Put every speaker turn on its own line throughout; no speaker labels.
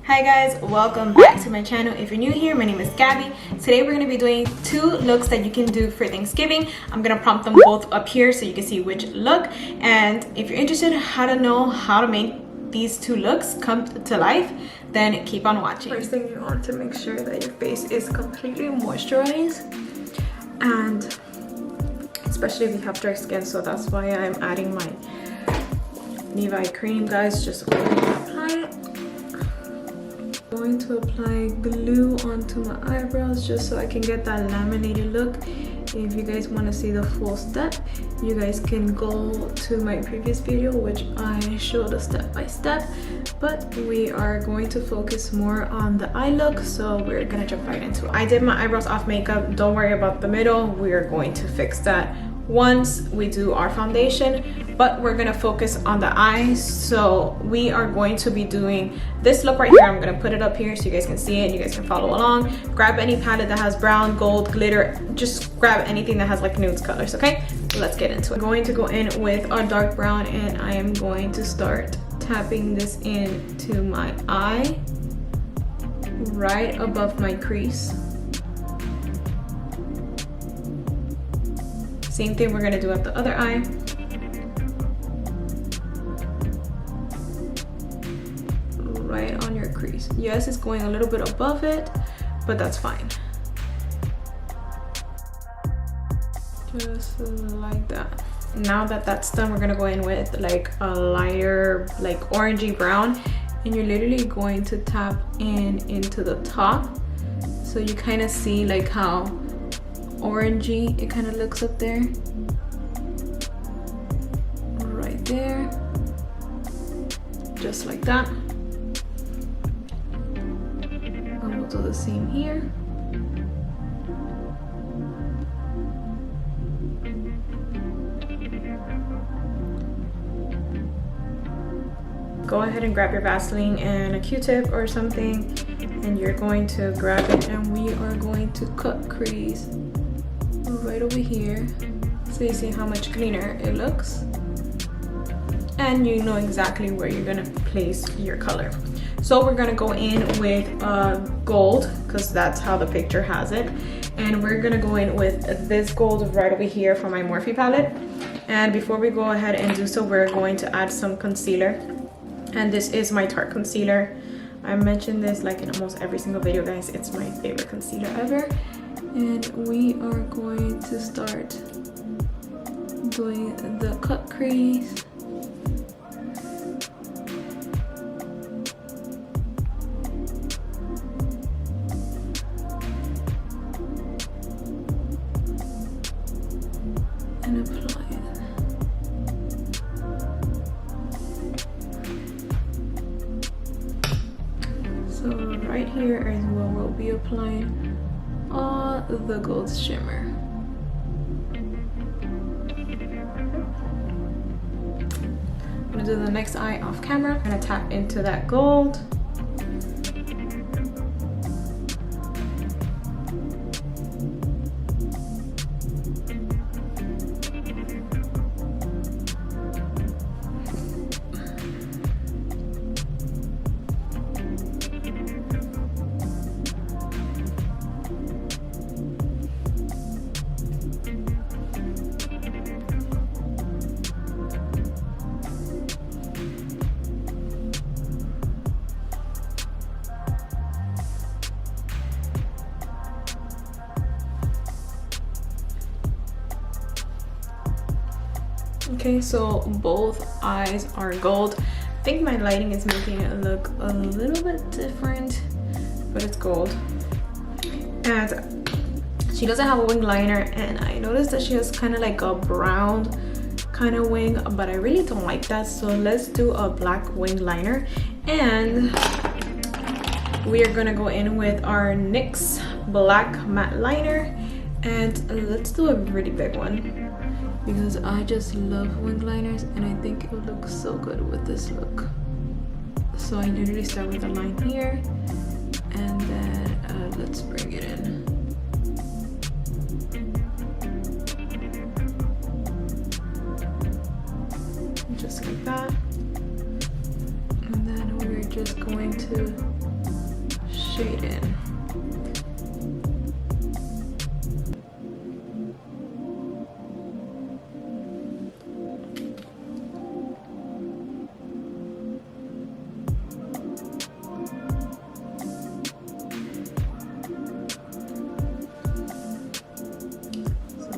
Hi guys, welcome back to my channel. If you're new here, my name is Gabby. Today we're going to be doing two looks that you can do for Thanksgiving. I'm going to prompt them both up here so you can see which look. And if you're interested in how to know how to make these two looks come to life, then keep on watching. First thing, you want to make sure that your face is completely moisturized, and especially if you have dry skin, so that's why I'm adding my Levi cream, guys. Just go ahead and apply it. Going to apply glue onto my eyebrows just so I can get that laminated look. If you guys want to see the full step, you guys can go to my previous video, which I showed a step by step, but we are going to focus more on the eye look, so we're gonna jump right into it. I did my eyebrows off makeup. Don't worry about the middle. We are going to fix that once we do our foundation, but we're gonna focus on the eyes. So we are going to be doing this look right here. I'm gonna put it up here so you guys can see it, you guys can follow along. Grab any palette that has brown, gold, glitter, just grab anything that has like nude colors, okay? So let's get into it. I'm going to go in with a dark brown, and I am going to start tapping this into my eye right above my crease. Same thing we're gonna do at the other eye. Right on your crease. Yes, it's going a little bit above it, but that's fine. Just like that. Now that that's done, we're gonna go in with like a lighter, like orangey brown, and you're literally going to tap into the top, so you kind of see like how orangey it kind of looks up there, right there, just like that. And we'll do the same here. Go ahead and grab your Vaseline and a Q-tip or something, and you're going to grab it, and we are going to cut crease right over here so you see how much cleaner it looks, and you know exactly where you're gonna place your color. So we're gonna go in with gold, because that's how the picture has it, and we're gonna go in with this gold right over here from my Morphe palette. And before we go ahead and do so, we're going to add some concealer, and this is my Tarte concealer. I mentioned this like in almost every single video, guys. It's my favorite concealer ever. And we are going to start doing the cut crease. And apply it. So right here is where we'll be applying all the gold shimmer. I'm gonna do the next eye off camera. I'm gonna tap into that gold. Okay, so both eyes are gold. I think my lighting is making it look a little bit different, but it's gold. And she doesn't have a wing liner, and I noticed that she has kind of like a brown kind of wing, but I really don't like that, so let's do a black wing liner. And we are gonna go in with our NYX black matte liner, and let's do a really big one, because I just love wing liners, and I think it would look so good with this look. So I literally start with a line here, and then let's bring it in. Just like that. And then we're just going to shade in.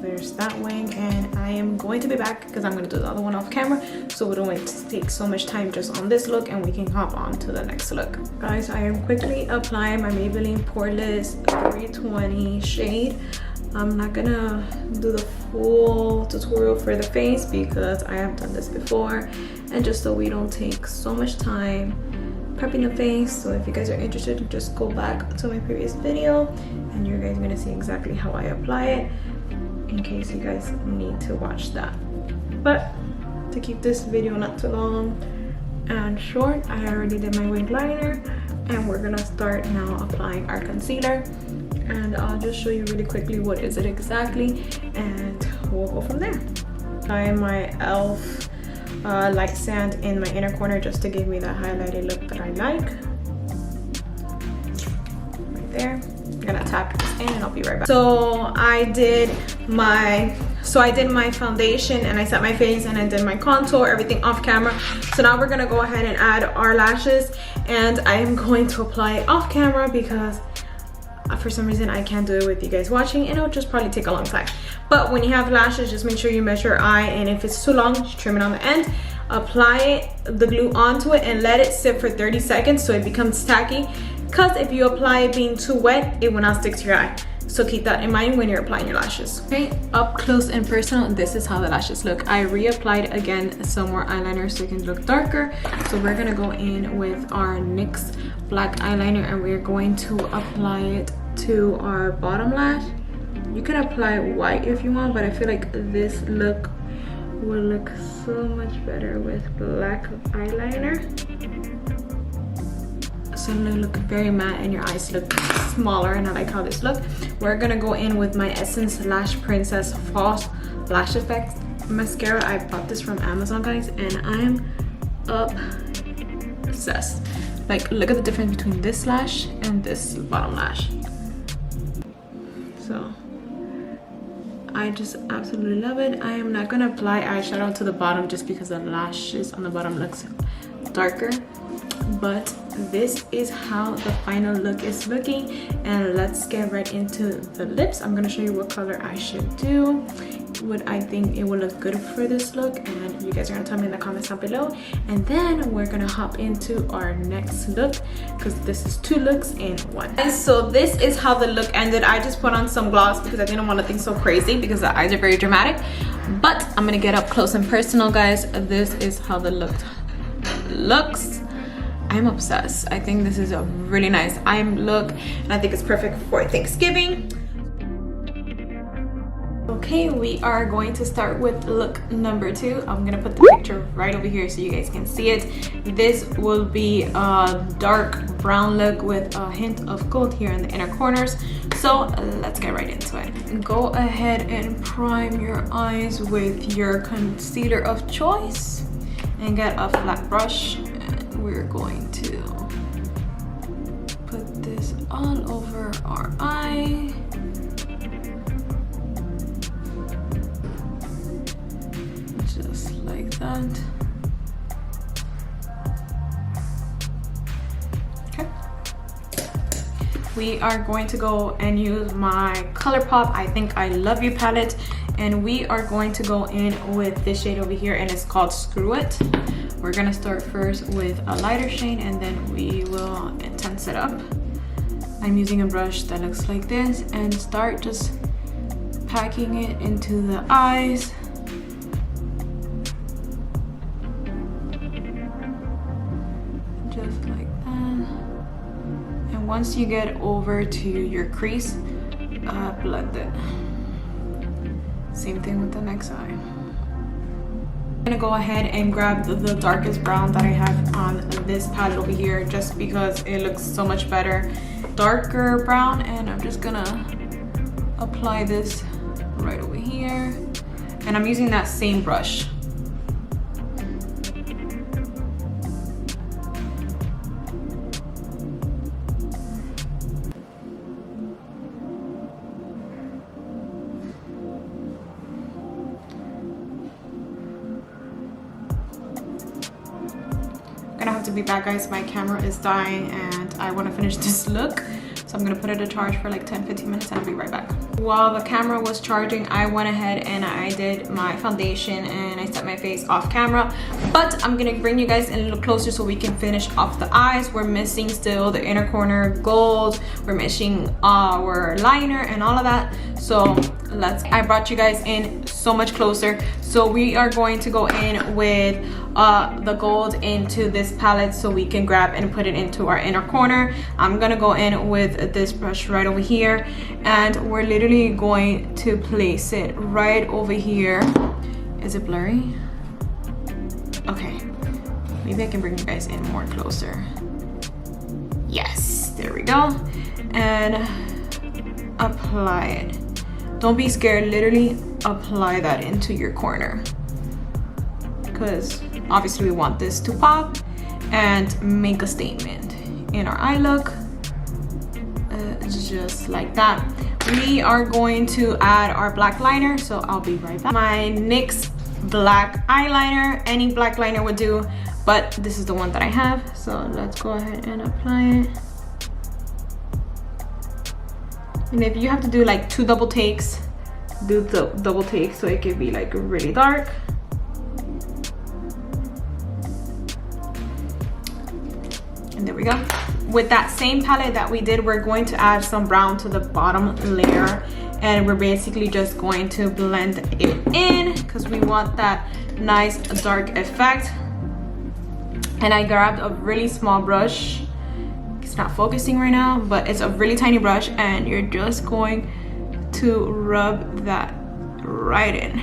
There's that wing, and I am going to be back because I'm going to do the other one off camera, so we don't take so much time just on this look and we can hop on to the next look. Guys, I am quickly applying my Maybelline Poreless 320 shade. I'm not gonna do the full tutorial for the face because I have done this before, and just so we don't take so much time prepping the face. So if you guys are interested, just go back to my previous video and you guys are gonna see exactly how I apply it, in case you guys need to watch that. But to keep this video not too long and short, I already did my wing liner, and we're gonna start now applying our concealer, and I'll just show you really quickly what is it exactly, and we'll go from there. Applying my e.l.f. light sand in my inner corner just to give me that highlighted look that I like. Right there. I'm gonna tap this in and I'll be right back. So I did my foundation and I set my face and I did my contour, everything off camera. So now we're gonna go ahead and add our lashes, and I am going to apply it off camera because for some reason I can't do it with you guys watching, and it'll just probably take a long time. But when you have lashes, just make sure you measure your eye, and if it's too long, just trim it on the end. Apply the glue onto it and let it sit for 30 seconds so it becomes tacky, because if you apply it being too wet, it will not stick to your eye. So keep that in mind when you're applying your lashes. Okay, up close and personal, this is how the lashes look. I reapplied again some more eyeliner so it can look darker. So we're gonna go in with our NYX black eyeliner, and we're going to apply it to our bottom lash. You can apply white if you want, but I feel like this look will look so much better with black eyeliner. So it'll look very matte and your eyes look smaller, and I like how this look. We're gonna go in with my Essence Lash Princess False Lash Effect mascara. I bought this from Amazon, guys, and I'm obsessed. Like, look at the difference between this lash and this bottom lash. So I just absolutely love it. I am not gonna apply eyeshadow to the bottom just because the lashes on the bottom looks darker, but this is how the final look is looking. And let's get right into the lips. I'm gonna show you what color I should do, what I think it will look good for this look, and you guys are gonna tell me in the comments down below. And then we're gonna hop into our next look, because this is 2 looks in 1. And so this is how the look ended. I just put on some gloss because I didn't want to think so crazy because the eyes are very dramatic. But I'm gonna get up close and personal, guys. This is how the look looks. I'm obsessed. I think this is a really nice eye look, and I think it's perfect for Thanksgiving. Okay, we are going to start with look number 2. I'm gonna put the picture right over here so you guys can see it. This will be a dark brown look with a hint of gold here in the inner corners. So let's get right into it. Go ahead and prime your eyes with your concealer of choice and get a flat brush. We're going to put this all over our eye. Just like that. Okay. We are going to go and use my ColourPop I Think I Love You palette, and we are going to go in with this shade over here, and it's called Screw It. We're gonna start first with a lighter shade, and then we will intense it up. I'm using a brush that looks like this, and start just packing it into the eyes. Just like that. And once you get over to your crease, blend it. Same thing with the next eye. I'm gonna go ahead and grab the darkest brown that I have on this palette over here, just because it looks so much better. Darker brown, and I'm just gonna apply this right over here. And I'm using that same brush. to be back, guys. My camera is dying and I want to finish this look. So I'm gonna put it to charge for like 10-15 minutes and I'll be right back. While the camera was charging, I went ahead and I did my foundation and I set my face off camera. But I'm gonna bring you guys in a little closer so we can finish off the eyes. We're missing still the inner corner gold. We're missing our liner and all of that. So I brought you guys in so much closer. So we are going to go in with the gold into this palette so we can grab and put it into our inner corner. I'm gonna go in with this brush right over here and we're literally going to place it right over here. Is it blurry? Okay, maybe I can bring you guys in more closer. Yes, there we go. And apply it. Don't be scared, literally apply that into your corner, because obviously we want this to pop and make a statement in our eye look, just like that. We are going to add our black liner, so I'll be right back. My NYX black eyeliner, any black liner would do, but this is the one that I have, so let's go ahead and apply it. And if you have to do like 2 double takes, do the double take so it could be like really dark. And there we go. With that same palette that we did, we're going to add some brown to the bottom layer, and we're basically just going to blend it in because we want that nice dark effect. And I grabbed a really small brush. It's not focusing right now, but it's a really tiny brush, and you're just going to rub that right in.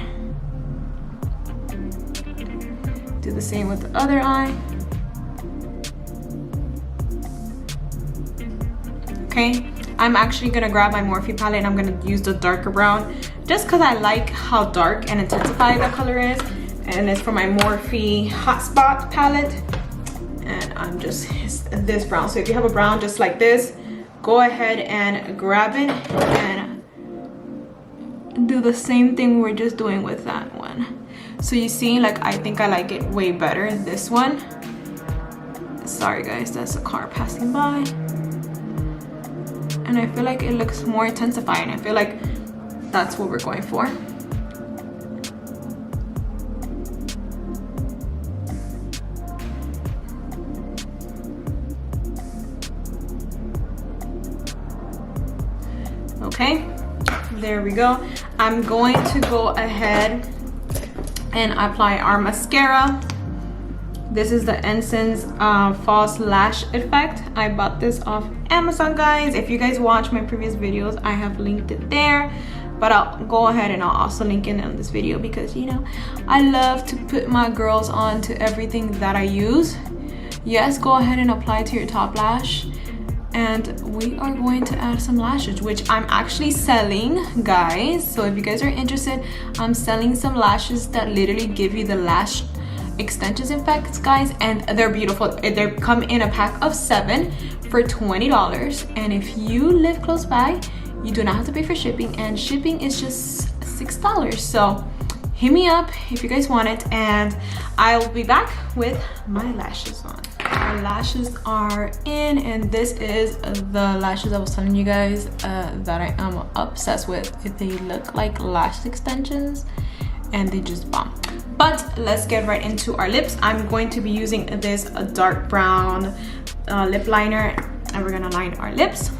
Do the same with the other eye. Okay, I'm actually gonna grab my Morphe palette and I'm gonna use the darker brown just because I like how dark and intensified the color is, and it's for my Morphe Hotspot palette. And I'm just this brown. So if you have a brown just like this, go ahead and grab it and do the same thing we were just doing with that one. So you see, like, I think I like it way better, this one. Sorry guys, that's a car passing by. And I feel like it looks more intensified, and I feel like that's what we're going for. Okay, there we go. I'm going to go ahead and apply our mascara. This is the Essence False Lash Effect. I bought this off Amazon, guys. If you guys watch my previous videos, I have linked it there, but I'll go ahead and I'll also link it in this video because, you know, I love to put my girls on to everything that I use. Yes, go ahead and apply to your top lash. And we are going to add some lashes, which I'm actually selling, guys. So if you guys are interested, I'm selling some lashes that literally give you the lash extensions effects, guys, and they're beautiful. They come in a pack of 7 for $20, and if you live close by, you do not have to pay for shipping, and shipping is just $6. So hit me up if you guys want it, and I'll be back with my lashes on. Our lashes are in, and this is the lashes I was telling you guys that I am obsessed with. They look like lash extensions and they just bomb. But let's get right into our lips. I'm going to be using this dark brown lip liner, and we're gonna line our lips.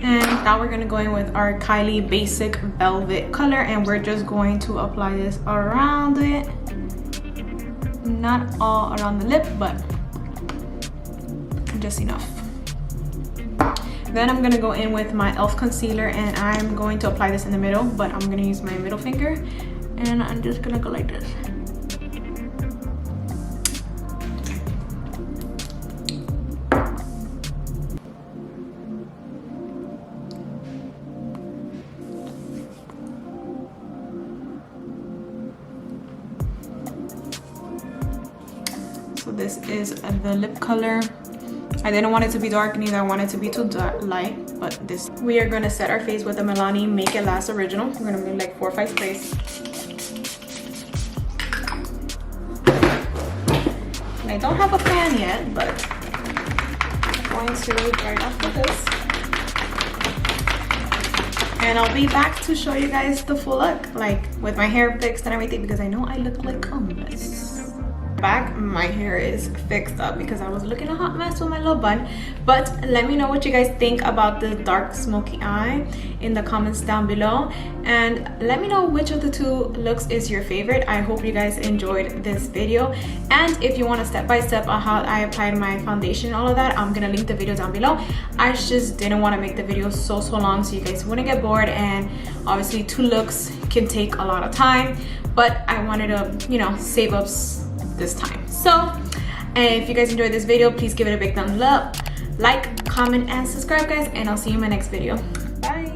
And now we're gonna go in with our Kylie Basic Velvet color, and we're just going to apply this around it. Not all around the lip, but just enough. Then I'm gonna go in with my e.l.f. concealer, and I'm going to apply this in the middle, but I'm gonna use my middle finger, and I'm just gonna go like this. So this is the lip color. I didn't want it to be dark, neither I want it to be too light, but this. We are gonna set our face with the Milani Make It Last Original. We're gonna make like 4 or 5 sprays. I don't have a fan yet, but I'm going to right after this. And I'll be back to show you guys the full look, like with my hair fixed and everything, because I know I look like a mess. Back, my hair is fixed up because I was looking a hot mess with my little bun. But let me know what you guys think about the dark smoky eye in the comments down below, and let me know which of the 2 looks is your favorite. I hope you guys enjoyed this video, and if you want a step-by-step on how I applied my foundation and all of that, I'm gonna link the video down below. I just didn't want to make the video so long so you guys wouldn't get bored, and obviously 2 looks can take a lot of time, but I wanted to, you know, save up this time. So if you guys enjoyed this video, please give it a big thumbs up, like, comment, and subscribe, guys, and I'll see you in my next video. Bye.